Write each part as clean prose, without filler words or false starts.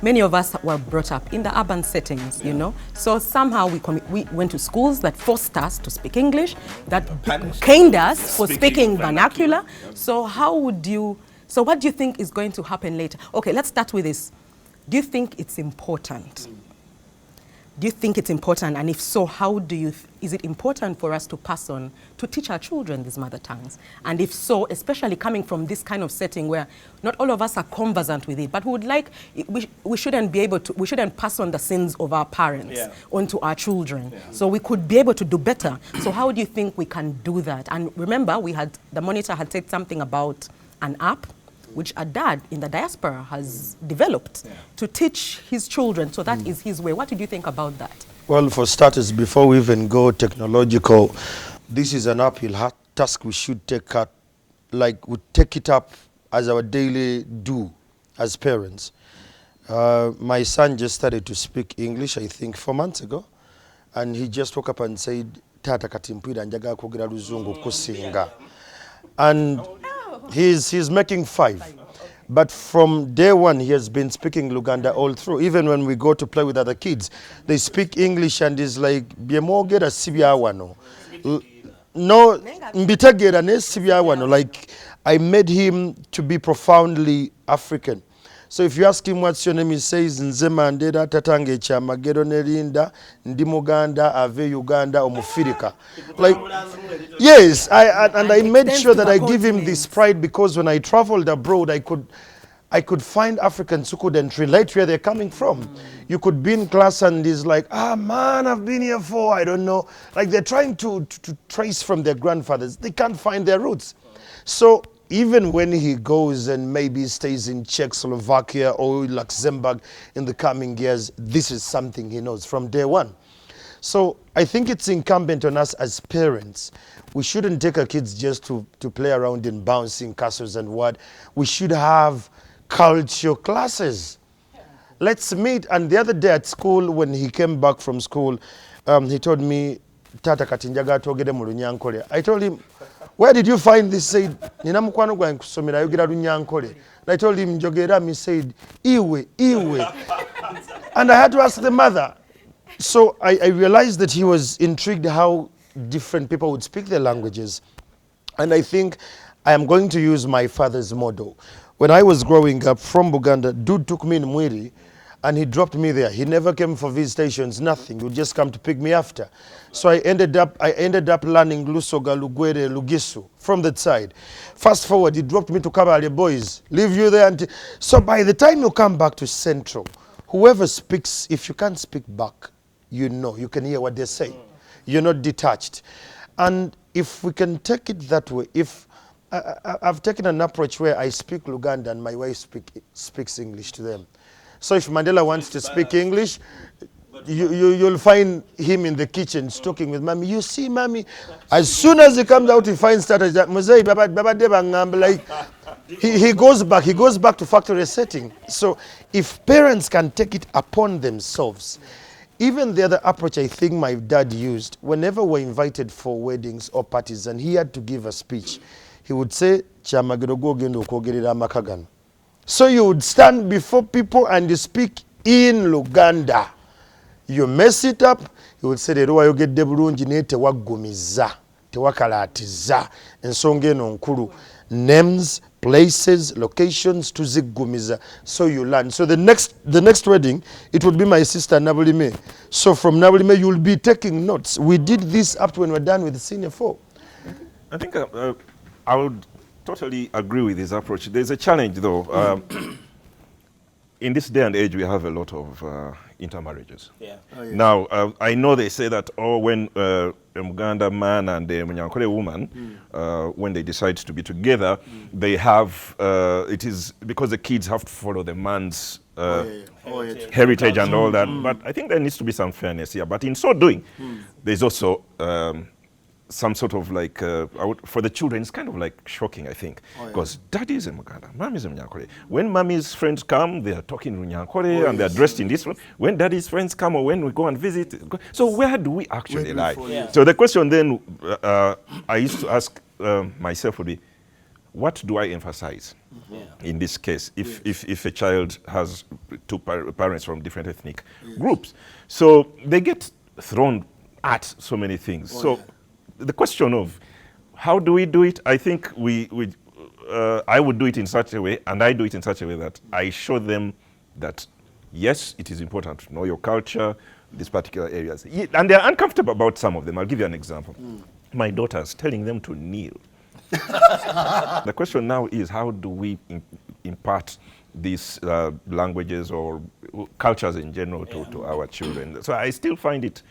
many of us were brought up in the urban settings, you know. So somehow we went to schools that forced us to speak English, that caned us for speaking vernacular. So what do you think is going to happen later? Okay, let's start with this. Do you think it's important? Do you think it's important? And if so, is it important for us to pass on, to teach our children these mother tongues? And if so, especially coming from this kind of setting where not all of us are conversant with it, but we shouldn't pass on the sins of our parents onto our children. Yeah. So we could be able to do better. So how do you think we can do that? And remember, the monitor had said something about an app which a dad in the diaspora has developed to teach his children. So that is his way. What did you think about that? Well, for starters, before we even go technological, this is an uphill task we should take it up as our daily do as parents. My son just started to speak English, I think 4 months ago, and he just woke up and said, Tata katimpwira njaga kwogera luzungu kusinga. And he's making 5. But from day one, he has been speaking Luganda all through. Even when we go to play with other kids, they speak English and it's like, biemogera sibyawano. No, mbitagera ne sibyawano. Like, I made him to be profoundly African. So if you ask him what's your name, he says, Nze Mandela, tatange Kyamagero nelinda, ndi Muganda, ave Uganda, omufirika. Like, yes, I made sure that I give him this pride because when I traveled abroad, I could find Africans who couldn't relate where they're coming from. You could be in class and he's like, man, I've been here for, I don't know. Like they're trying to trace from their grandfathers. They can't find their roots. So even when he goes and maybe stays in Czechoslovakia or Luxembourg in the coming years, this is something he knows from day one. So I think it's incumbent on us as parents. We shouldn't take our kids just to play around in bouncing castles and what. We should have culture classes. Let's meet. And the other day at school, when he came back from school, he told me, Tata katinjaga togede mu Lunyankole. I told him, where did you find this? He said, Nina mukwano gwange kusomera yogera Lunyankole. And I told him, njogera, he said, Iwe. And I had to ask the mother. So I realized that he was intrigued how different people would speak their languages. And I think I am going to use my father's model. When I was growing up from Uganda, dude took me in Mwiri and he dropped me there. He never came for visitations, nothing. He would just come to pick me after. So I ended up learning Lusoga, Lugwere, Lugisu from that side. Fast forward, he dropped me to Kabale boys. Leave you there. So by the time you come back to Central, whoever speaks, if you can't speak back, you know, you can hear what they say. You're not detached. And if we can take it that way, if I've taken an approach where I speak Luganda and my wife speaks English to them. So if Mandela wants to speak English, you'll find him in the kitchen talking with mommy. You see, mommy, as soon as he comes out, he finds that like he goes back to factory setting. So if parents can take it upon themselves, even the other approach I think my dad used, whenever we're invited for weddings or parties and he had to give a speech, he would say, Kyamagero gogenda okwogerera amaka gano. So you would stand before people and you speak in Luganda. You mess it up, you would say, Leero wayogedde bulungi naye tewaggumiza, tewakalaatiza, ensonga eno nkulu. Names, places, locations, tuziggumiza. So you learn. So the next wedding, it would be my sister Nabulime. So from Nabulime, you'll be taking notes. We did this up to when we're done with the senior 4. I think I would totally agree with this approach. There's a challenge, though. In this day and age, we have a lot of intermarriages. Yeah. Oh, yeah. Now, I know they say that, when a Muganda man and a Munyankole woman, when they decide to be together, they have, it is because the kids have to follow the man's heritage and all that. But I think there needs to be some fairness here. But in so doing, there's also some sort of like, for the children, it's kind of like shocking, I think. Because daddy is in Muganda, mommy is in Munyankole. When mommy's friends come, they are talking Munyankole and they're dressed in this one. When daddy's friends come or when we go and visit, so where do we actually lie? So the question then I used to ask myself would be, what do I emphasize in this case if a child has two parents from different ethnic groups? So they get thrown at so many things. The question of how do we do it, I think I would do it in such a way, and I do it in such a way that I show them that, yes, it is important to know your culture, these particular areas. And they're uncomfortable about some of them. I'll give you an example. My daughter's telling them to kneel. The question now is, how do we impart these languages or cultures in general to our children? So I still find it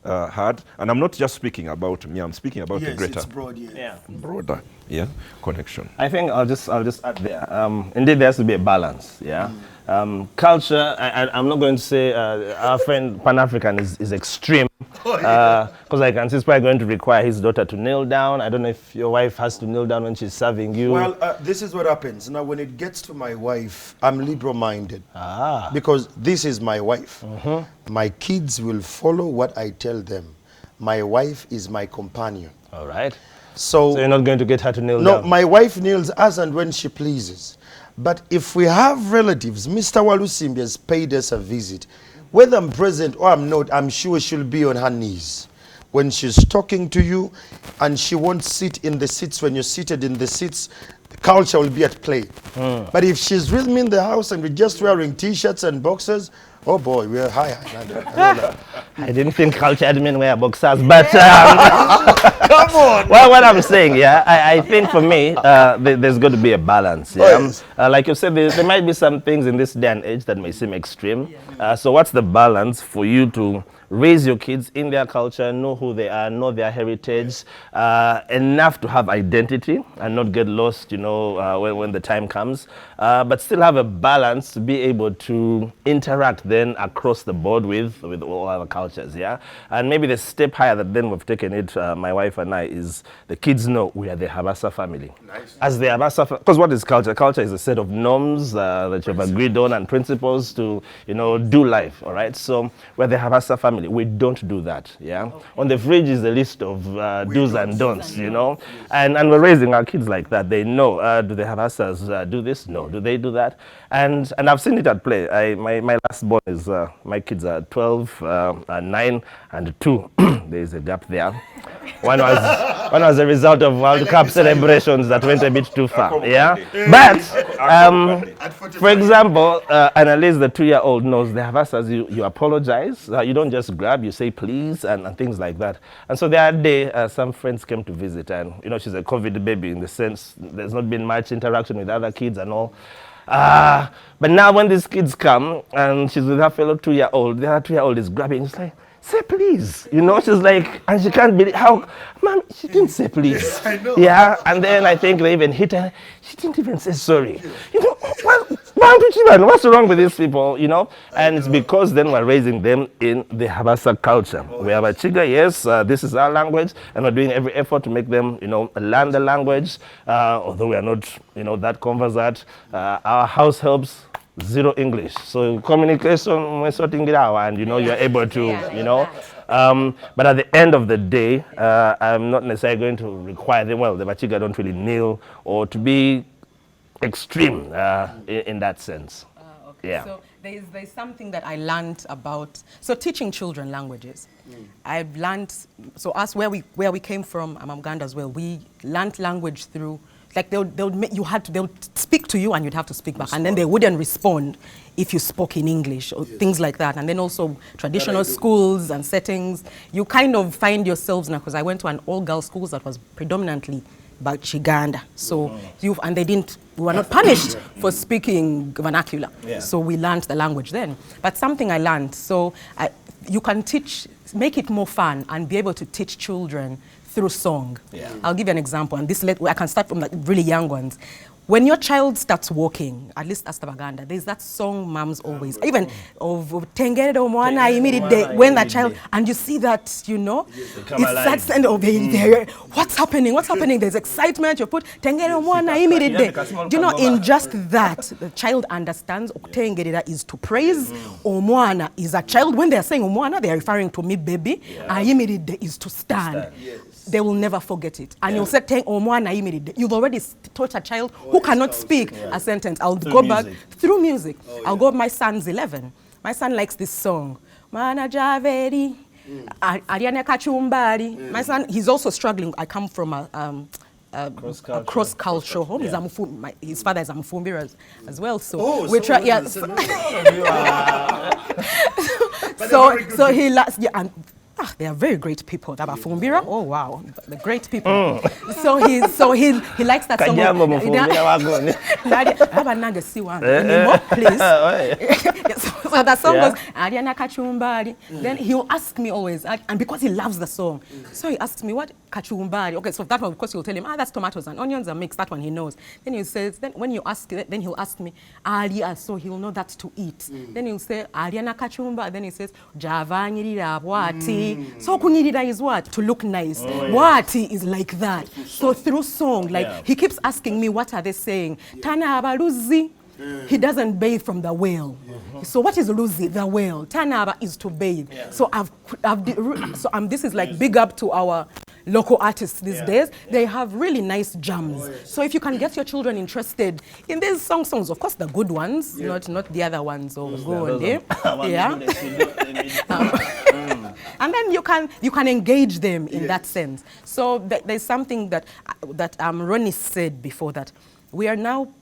hard, and I'm not just speaking about me. I'm speaking about the greater, broader, connection. I think I'll just add there. Indeed, there has to be a balance. Culture. I'm not going to say our friend Pan African is extreme, because I can see it's probably going to require his daughter to kneel down. I don't know if your wife has to kneel down when she's serving you. Well, this is what happens now. When it gets to my wife, I'm liberal-minded, because this is my wife. My kids will follow what I tell them. My wife is my companion. All right. So you're not going to get her to kneel down? No, my wife kneels as and when she pleases. But if we have relatives, Mr. Walusimbi has paid us a visit. Whether I'm present or I'm not, I'm sure she'll be on her knees. When she's talking to you, and she won't sit in the seats when you're seated in the seats, the culture will be at play. But if she's with me in the house and we're just wearing T-shirts and boxers, oh boy, we're high. I didn't think culture admin wear boxers, but come on. Well, what I'm saying, I think for me, there's got to be a balance. Like you said, there might be some things in this day and age that may seem extreme. So what's the balance for you to raise your kids in their culture, know who they are, know their heritage, enough to have identity and not get lost, when the time comes, but still have a balance to be able to interact then across the board with all other cultures, And maybe the step higher that then we've taken it, my wife and I, is the kids know we are the Habasa family. Nice. As the Habasa, because what is culture? Culture is a set of norms that you've agreed on and principles to, do life, all right? So we're the Habasa family. We don't do that, Okay. On the fridge is a list of do's and don'ts, and we're raising our kids like that. They know, do the Habasas do this? No. Do they do that? And I've seen it at play. My last born is, my kids are 12, 9, and 2. There is a gap there. One was a result of World Cup celebrations that went a bit too far, But, for example, Annalise, the 2-year-old, knows the Habasas, you apologize. You don't just grab, you say please, and things like that. And so the other day, some friends came to visit, and, she's a COVID baby in the sense there's not been much interaction with other kids and all. But now when these kids come, and she's with her fellow 2-year-old, the other 2-year-old is grabbing, it's like, say please, she's like, and she can't believe how, Mom, she didn't say please. Yes, I know. And then I think they even hit her, she didn't even say sorry. What's wrong with these people, And it's because then we're raising them in the Habasa culture. We have a Chiga, yes, this is our language, and we're doing every effort to make them, learn the language, although we are not, that conversant. Our house helps. 0 English. So communication, we're sorting it out, and you're able to, but at the end of the day, I'm not necessarily going to require them, the Bachiga don't really kneel or to be extreme in that sense. Okay. So there's something that I learned about, so teaching children languages. I've learned, so us where we came from, I'm Uganda as well, we learned language through, like they'll speak to you and you'd have to speak back, and then they wouldn't respond if you spoke in English or things like that. And then also traditional schools and settings, you kind of find yourselves now, because I went to an all-girls school that was predominantly about Uganda. So we were not punished for speaking vernacular. So we learned the language then. But something I learned, you can make it more fun and be able to teach children through song. I'll give you an example, and I can start from really young ones. when your child starts walking, at least as Baganda, there's that song moms always, even of Tengere Mwana immediate when that child, and you see that, you know, it's that sense of what's happening, there's excitement, you put Tengere Mwana immediate. Do you know, in just that, the child understands Tengere is to praise, Omwana is a child. When they're saying Omwana, they are referring to me, baby, and immediate is to stand. They will never forget it. And you'll say, you've already taught a child who cannot speak a sentence. I'll go back through music. I'll go, my son's 11. My son likes this song. Mana Javeri, Ariana Kachumbari. My son, he's also struggling. I come from a cross-cultural home. His father is a Mufumbi as well. So we try, yeah. So he likes, and they are very great people. Tabafumbira, oh wow, the great people. So he likes that song. Please. So that song goes, Ariana Kachumbari. Then he'll ask me always, and because he loves the song, so he asks me, what kachumbari? Okay, so that one, of course, you'll tell him, that's tomatoes and onions are mixed. That one he knows. Then he says, then when you ask, then he'll ask me, Aria, so he'll know that's to eat. Then he'll say, Ariana Kachumba. Then he says, Javanyirira wati. So kunyirira is what? To look nice. Wati is like that. So through song, like he keeps asking me, what are they saying? Tana abaluzi. He doesn't bathe from the well. So what is Luzi, the well? Tanaba is to bathe. So this is like big up to our local artists these days. They have really nice jams. So if you can get your children interested in these songs, of course the good ones, not the other ones. Or go on there. And then you can engage them in that sense. So there's something that Ronnie said before, that we are now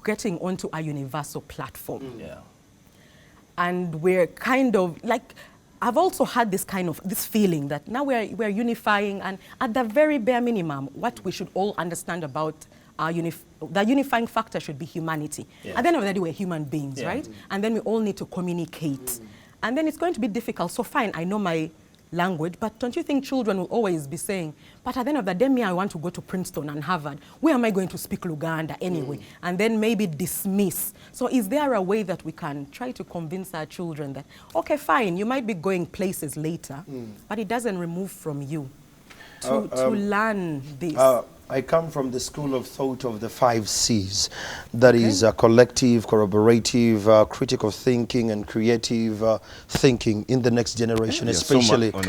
getting onto a universal platform. And we're kind of like, I've also had this feeling that now we're unifying, and at the very bare minimum, what we should all understand about the unifying factor should be humanity. At the end of the day, we're human beings, right? And then we all need to communicate. And then it's going to be difficult. So fine, I know my language, but don't you think children will always be saying, but at the end of the day, me, I want to go to Princeton and Harvard. Where am I going to speak Luganda anyway? And then maybe dismiss. So is there a way that we can try to convince our children that, okay, fine, you might be going places later, but it doesn't remove from you to learn this? I come from the school of thought of the 5 C's. That is collective, corroborative, critical thinking, and creative thinking in the next generation, especially when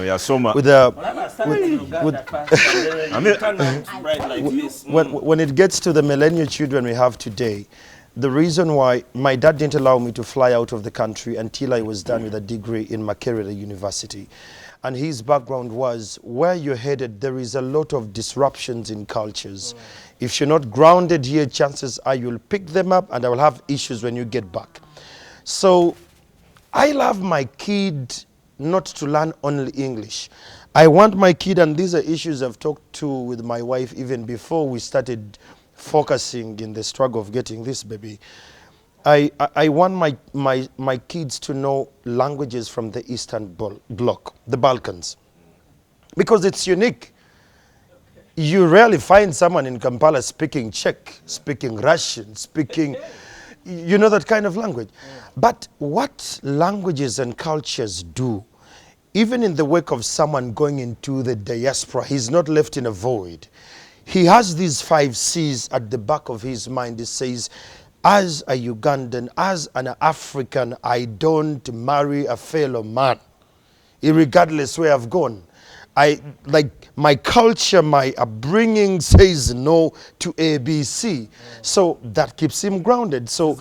it gets to the millennial children we have today. The reason why my dad didn't allow me to fly out of the country until I was done with a degree in Makerere University. And his background was, where you're headed, there is a lot of disruptions in cultures. If you're not grounded here, chances are you'll pick them up and I will have issues when you get back. So I love my kid not to learn only English. I want my kid, and these are issues I've talked to with my wife even before we started focusing in the struggle of getting this baby. I want my kids to know languages from the Eastern Bloc, the Balkans, because it's unique. You rarely find someone in Kampala speaking Czech, speaking Russian, speaking, you know, that kind of language. But what languages and cultures do, even in the wake of someone going into the diaspora, he's not left in a void. He has these 5 C's at the back of his mind. He says, as a Ugandan, as an African, I don't marry a fellow man, irregardless where I've gone. Like my culture, my upbringing says no to ABC. So that keeps him grounded. So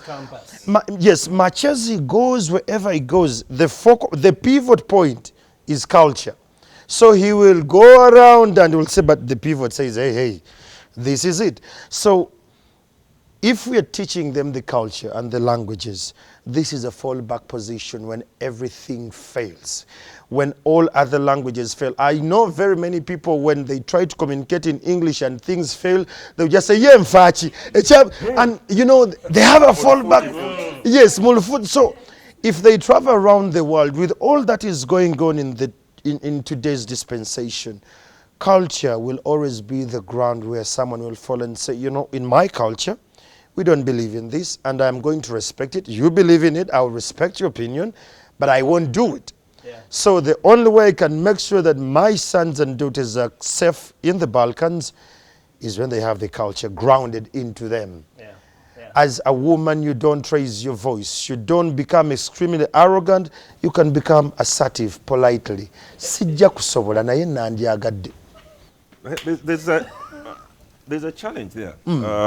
yes, Machezi goes wherever he goes. The pivot point is culture. So he will go around and will say, but the pivot says, hey, this is it. So if we are teaching them the culture and the languages, this is a fallback position when everything fails, when all other languages fail. I know very many people, when they try to communicate in English and things fail, they'll just say, yeah, mfachi. And, you know, they have a fallback. Yes, mulfood. So if they travel around the world with all that is going on in today's dispensation, culture will always be the ground where someone will fall and say, you know, in my culture, we don't believe in this, and I'm going to respect it. You believe in it, I'll respect your opinion, but I won't do it. So the only way I can make sure that my sons and daughters are safe in the Balkans is when they have the culture grounded into them. As a woman, you don't raise your voice. You don't become extremely arrogant. You can become assertive politely. Sijja kusobola naye nandyagadde. There's a challenge there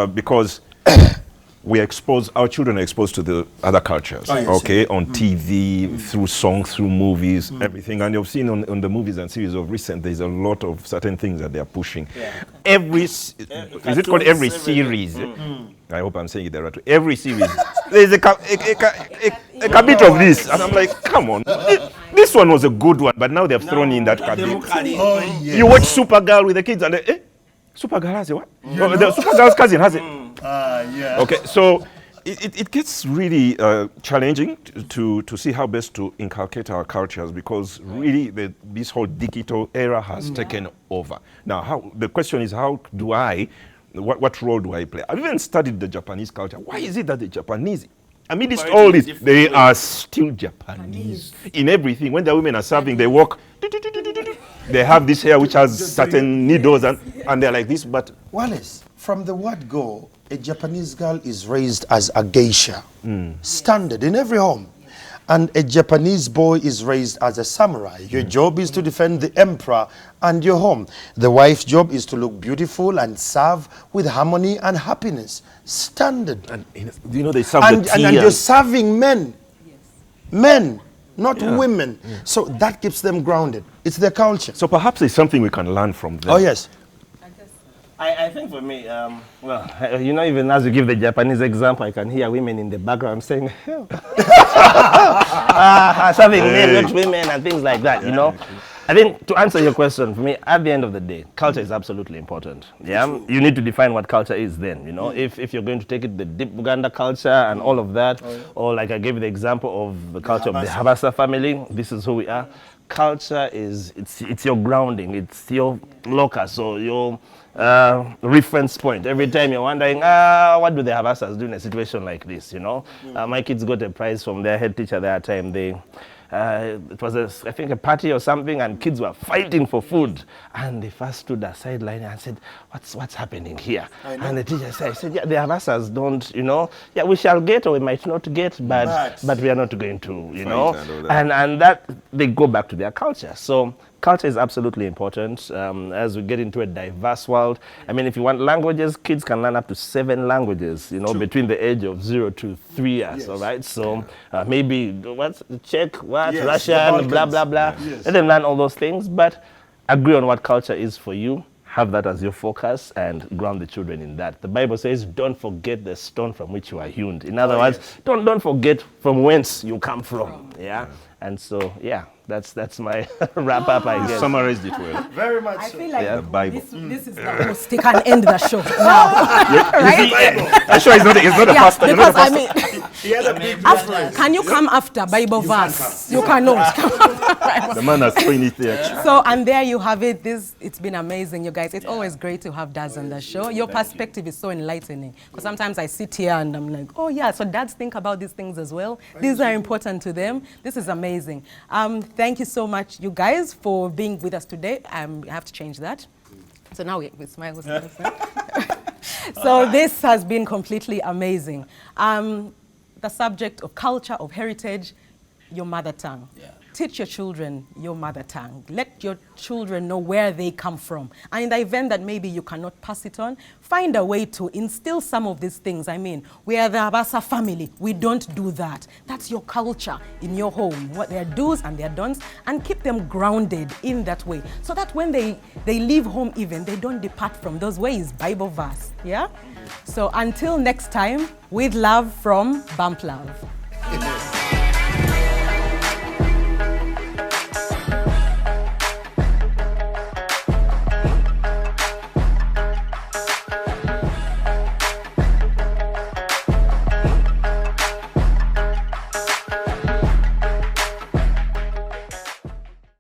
because our children are exposed to the other cultures, okay, on TV, through songs, through movies, everything. And you've seen on the movies and series of recent, there's a lot of certain things that they're pushing. Is it called every series? I hope I'm saying it the right way. Every series, there's a bit of this. And I'm like, come on. This one was a good one, but now they've thrown in that cabit. You watch Supergirl with the kids and Supergirl has it, what? The Supergirl's cousin has it. Okay, so it gets really challenging to see how best to inculcate our cultures, because really this whole digital era has taken over. Now, the question is, how do what role do I play? I've even studied the Japanese culture. Why is it that the Japanese, amidst all this, they are still Japanese in everything? When the women are serving, they walk, they have this hair which has certain needles, and they're like this, but... Wallace, from the word go, a Japanese girl is raised as a geisha, standard in every home. And a Japanese boy is raised as a samurai. Your job is to defend the emperor and your home. The wife's job is to look beautiful and serve with harmony and happiness. Standard. And you know, they serve and you're serving men. Men, not women. So that keeps them grounded. It's their culture. So perhaps it's something we can learn from them. Oh, yes. I think for me, you know, even as you give the Japanese example, I can hear women in the background saying, serving men, not women, and things like that, you know. I think to answer your question, for me, at the end of the day, culture is absolutely important. Yeah, you need to define what culture is then, you know. If you're going to take it the deep Uganda culture and all of that, or like I gave you the example of the culture of the Habasa family, this is who we are. Culture is, it's your grounding, it's your locus, so your reference point. Every time you're wondering, what do the Habasas do in a situation like this, you know? My kids got a prize from their head teacher that time. It was, I think, a party or something, and kids were fighting for food. And they first stood aside line and said, what's happening here? And the teacher said, yeah, the Habasas don't, you know, yeah, we shall get or we might not get, but we are not going to, you know. And that, they go back to their culture. So culture is absolutely important as we get into a diverse world. I mean, if you want languages, kids can learn up to 7 languages, you know, between the age of 0 to 3 years, all right? So maybe, Czech, Russian, blah, blah, blah. Let them learn all those things, but agree on what culture is for you. Have that as your focus and ground the children in that. The Bible says, don't forget the stone from which you are hewn. In other words, don't forget from whence you come from. Yeah. And so, yeah, that's my wrap up, I guess. Summarized it well. Very much so. I feel like the Bible. this is the most they can end the show now. Right? I'm sure it's not a pastor. Because I mean, can you come after Bible verse? You cannot. The man has thrown it there. So, and there you have it. It's been amazing, you guys. It's always great to have dads on the show. Your perspective is so enlightening. Because sometimes I sit here and I'm like, oh yeah, so dads think about these things as well. These are important to them. This is amazing. Thank you so much, you guys, for being with us today. I have to change that. So now we smile. So this has been completely amazing. The subject of culture, of heritage, your mother tongue. Teach your children your mother tongue. Let your children know where they come from. And in the event that maybe you cannot pass it on, find a way to instill some of these things. I mean, we are the Habasa family. We don't do that. That's your culture in your home, what their do's and their don'ts, and keep them grounded in that way. So that when they leave home even, they don't depart from those ways, Bible verse, yeah? So until next time, with love from Bump Love.